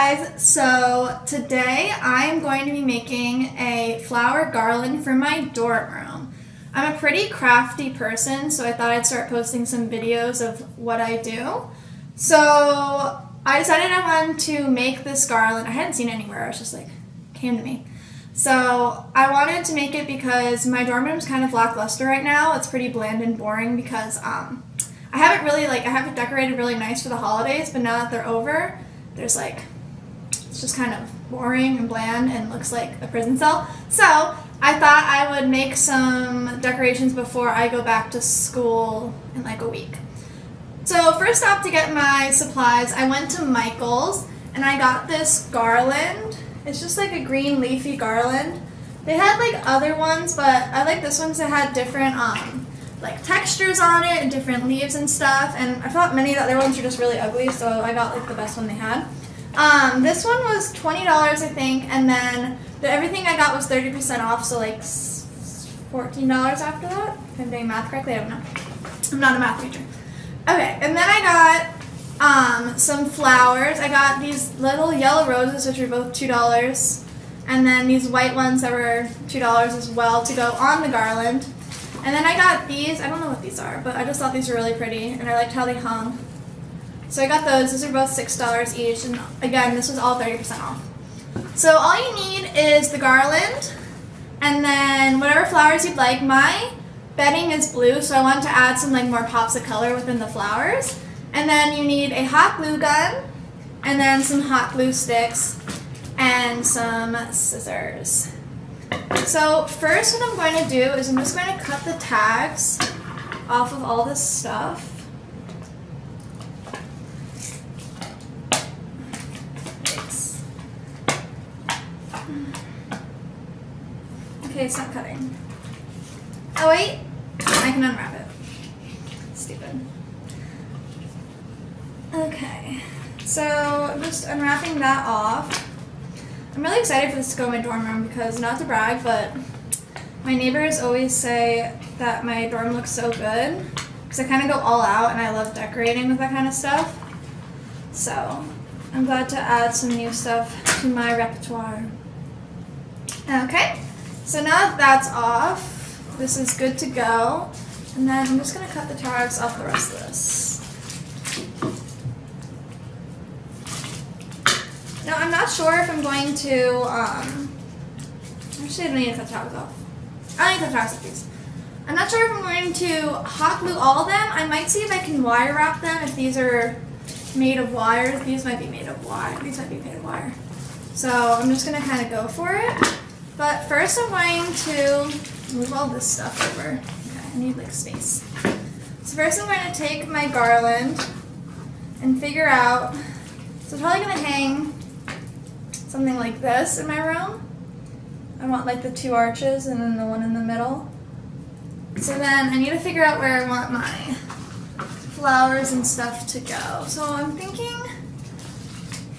guys, so today I am going to be making a flower garland for my dorm room. I'm a pretty crafty person, so I thought I'd start posting some videos of what I do. So I decided I wanted to make this garland. I hadn't seen it anywhere, it was just like, came to me. So I wanted to make it because my dorm room's kind of lackluster right now. It's pretty bland and boring because I have it decorated really nice for the holidays, but now that they're over, there's it's just kind of boring and bland and looks like a prison cell. So I thought I would make some decorations before I go back to school in like a week. So first off, to get my supplies, I went to Michael's and I got this garland. It's just like a green leafy garland. They had like other ones, but I like this one because it had different like textures on it and different leaves and stuff, and I thought many of the other ones were just really ugly, so I got like the best one they had. This one was $20 I think, and then everything I got was 30% off, so like $14 after that, if I'm doing math correctly. I don't know, I'm not a math teacher. Okay, and then I got some flowers. I got these little yellow roses, which were both $2, and then these white ones that were $2 as well to go on the garland. And then I got these. I don't know what these are, but I just thought these were really pretty, and I liked how they hung. So I got those. These are both $6 each, and again, this was all 30% off. So all you need is the garland, and then whatever flowers you'd like. My bedding is blue, so I wanted to add some like more pops of color within the flowers. And then you need a hot glue gun, and then some hot glue sticks, and some scissors. So first what I'm going to do is I'm just going to cut the tags off of all this stuff. Thanks. Okay, it's not cutting. Oh wait, I can unwrap it. Stupid. Okay, so I'm just unwrapping that off. I'm really excited for this to go in my dorm room because, not to brag, but my neighbors always say that my dorm looks so good because I kind of go all out and I love decorating with that kind of stuff. So I'm glad to add some new stuff to my repertoire. Okay, so now that that's off, this is good to go. And then I'm just going to cut the tags off the rest of this. Now, I'm not sure if I'm going to, actually I don't need to cut the tags off. I don't need to cut the tags off these. I'm not sure if I'm going to hot glue all of them. I might see if I can wire wrap them if these are made of wire. These might be made of wire. These might be made of wire. So I'm just going to kind of go for it. But first I'm going to move all this stuff over. Okay, I need like space. So first I'm going to take my garland and figure out, so I'm probably going to hang something like this in my room. I want like the two arches and then the one in the middle. So then I need to figure out where I want my flowers and stuff to go. So I'm thinking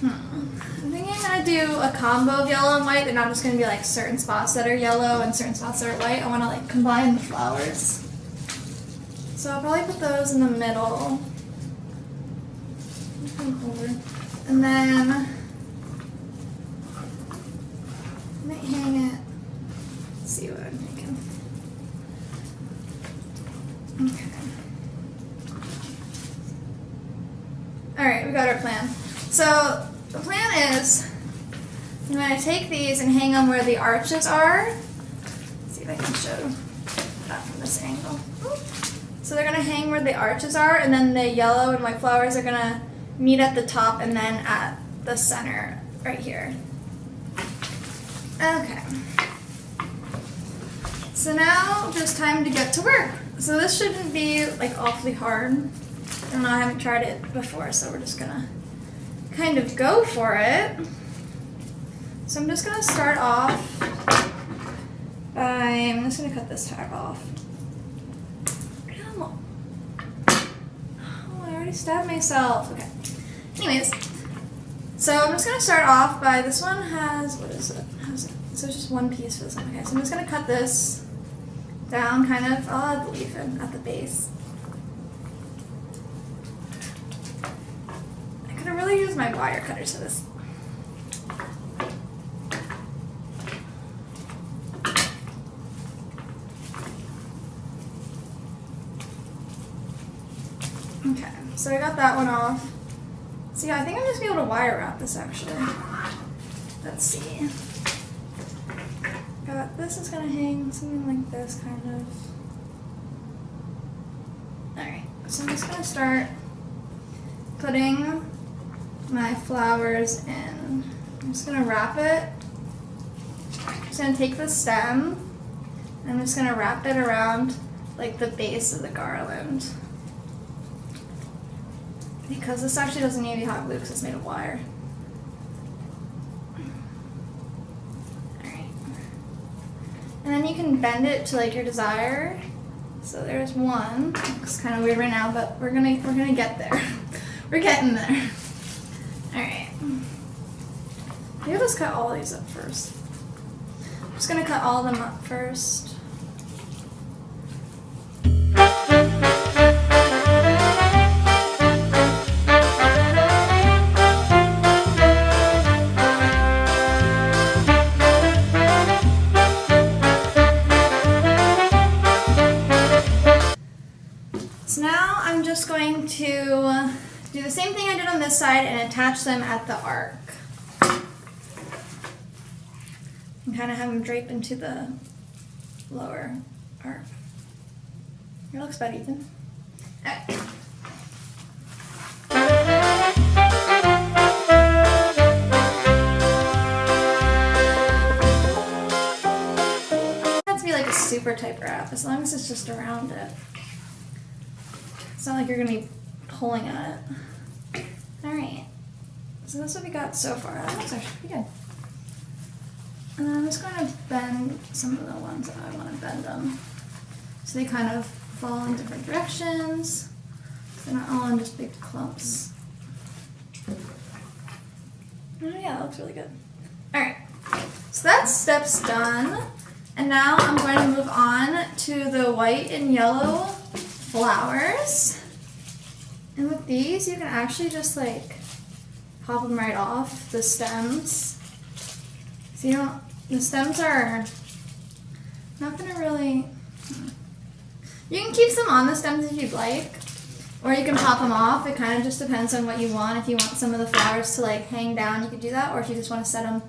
I'm gonna do a combo of yellow and white. They're not just gonna be like certain spots that are yellow and certain spots that are white. I wanna like combine the flowers. So I'll probably put those in the middle. And then I might hang it. Let's see what I'm thinking. Okay. Alright, we got our plan. So the plan is I'm going to take these and hang them where the arches are. Let's see if I can show that from this angle. So they're going to hang where the arches are, and then the yellow and white flowers are going to meet at the top and then at the center right here. Okay. So now just time to get to work. So this shouldn't be like awfully hard. I don't know, I haven't tried it before, so we're just gonna kind of go for it. So I'm just gonna start off by, I'm just gonna cut this tag off. Oh, I already stabbed myself. Okay. Anyways, so I'm just gonna start off by, this one has, what is it? So it's just one piece for this one. Okay, so I'm just gonna cut this down kind of, I'll add the leaf in at the base. I could have really used my wire cutters for this. so I got that one off. So yeah, I think I'm just gonna be able to wire wrap this actually. Let's see. This is gonna hang something like this kind of. Alright, so I'm just gonna start putting my flowers in. I'm just gonna wrap it. I'm just gonna take the stem and I'm just gonna wrap it around like the base of the garland. Because this actually doesn't need to be hot glue because it's made of wire. Alright. And then you can bend it to like your desire. So there's one. It's kind of weird right now, but we're gonna get there. We're getting there. Alright. Maybe I'll just cut all of these up first. I'm just gonna cut all of them up first. So now I'm just going to do the same thing I did on this side and attach them at the arc. And kind of have them drape into the lower arc. It looks better, Ethan. Okay. It has to be like a super tight wrap, as long as it's just around it. It's not like you're going to be pulling at it. Alright, so that's what we got so far. That looks actually pretty good. And then I'm just going to bend some of the ones that I want to bend them. So they kind of fall in different directions. So they're not all in just big clumps. Oh yeah, that looks really good. Alright, so that step's done. And now I'm going to move on to the white and yellow flowers. And with these, you can actually just like pop them right off the stems. So you don't, the stems are not gonna really, you can keep some on the stems if you'd like, or you can pop them off. It kind of just depends on what you want. If you want some of the flowers to like hang down, you can do that, or if you just want to set them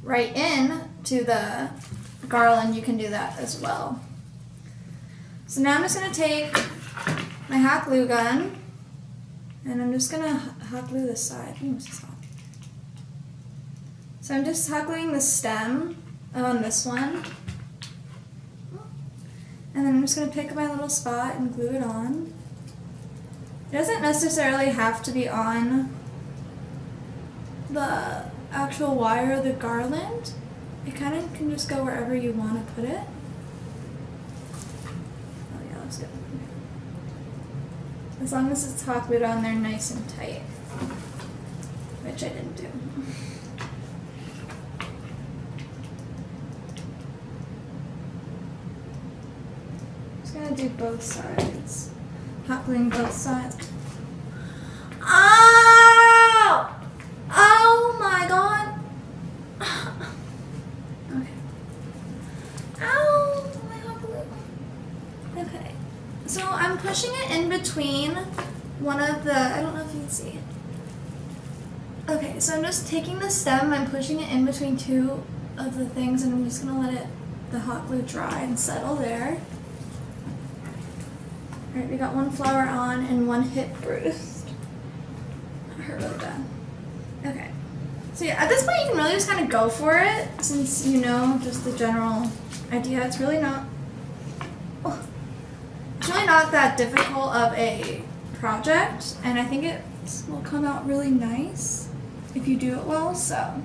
right in to the garland, you can do that as well. So now I'm just gonna take my hot glue gun, and I'm just gonna hot glue this side. Ooh, this is hot. So I'm just hot gluing the stem on this one, and then I'm just gonna pick my little spot and glue it on. It doesn't necessarily have to be on the actual wire of the garland. It kind of can just go wherever you want to put it. Oh yeah, looks good. As long as it's hot glued on there nice and tight, which I didn't do. Just gonna do both sides. Hot gluing both sides. Oh! Oh my god! Okay. Ow! My hot glue. Okay. So I'm pushing it in between one of the, I don't know if you can see it. Okay, so I'm just taking the stem, I'm pushing it in between two of the things, and I'm just gonna let the hot glue dry and settle there. Alright, we got one flower on and one hip bruised. That hurt really bad. Okay. So yeah, at this point you can really just kind of go for it, since you know just the general idea. It's really not that difficult of a project, and I think it will come out really nice if you do it well, so.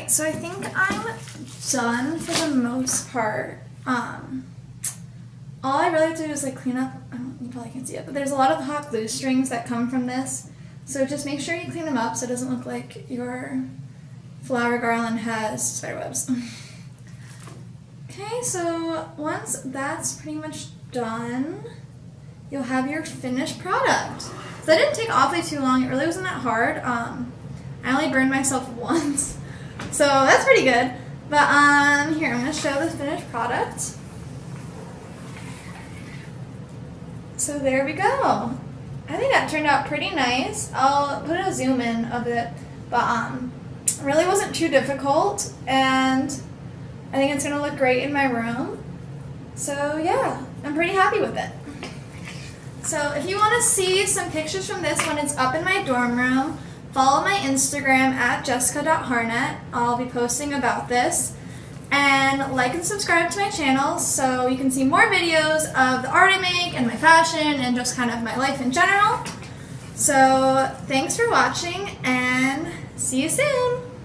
So I think I'm done for the most part. all I really have to do is like clean up, you probably can't see it, but there's a lot of hot glue strings that come from this. So just make sure you clean them up so it doesn't look like your flower garland has spider webs. Okay, so once that's pretty much done, you'll have your finished product. So that didn't take awfully too long. It really wasn't that hard. I only burned myself once, so that's pretty good. But here, I'm going to show the finished product. So there we go. I think that turned out pretty nice. I'll put a zoom in of it, but it really wasn't too difficult, and I think it's going to look great in my room. So yeah, I'm pretty happy with it. So if you want to see some pictures from this when it's up in my dorm room, follow my Instagram at jessica.harnett. I'll be posting about this. And like and subscribe to my channel so you can see more videos of the art I make and my fashion and just kind of my life in general. So thanks for watching and see you soon!